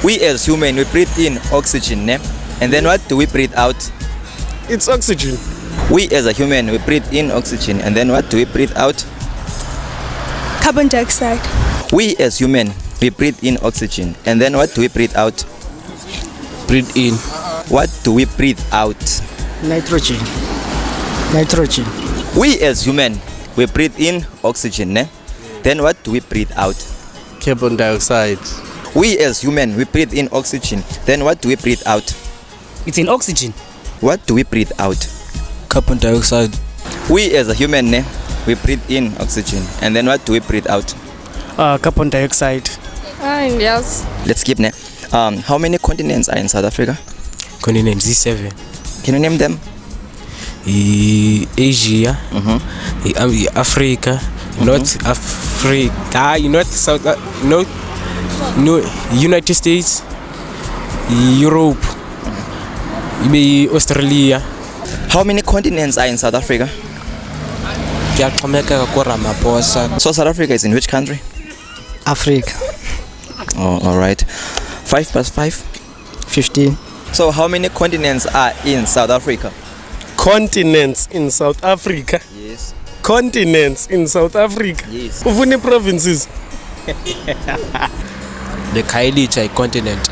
We as human, we breathe in oxygen, ne? And then what do we breathe out? It's oxygen. We as a human, we breathe in oxygen, and then what do we breathe out? Carbon dioxide. We as human, we breathe in oxygen, and then what do we breathe out? Breathe in. What do we breathe out? Nitrogen. We as human, we breathe in oxygen, ne? Then what do we breathe out? Carbon dioxide. We as human, we breathe in oxygen, then what do we breathe out? It's in oxygen. What do we breathe out? Carbon dioxide. We as a human, ne? We breathe in oxygen, and then what do we breathe out? Carbon dioxide. Yes. Let's skip, ne? How many continents are in South Africa? Continent Z7. Can you name them? Asia, Africa, North Africa, North South, United States, Europe, Australia. How many continents are in South Africa? So South Africa is in which country? Africa. Oh, all right. 5 plus 5? 15. So how many continents are in South Africa? Continents in South Africa. Yes. Continents in South Africa. Yes. Uvuni provinces. The Kailicha continent.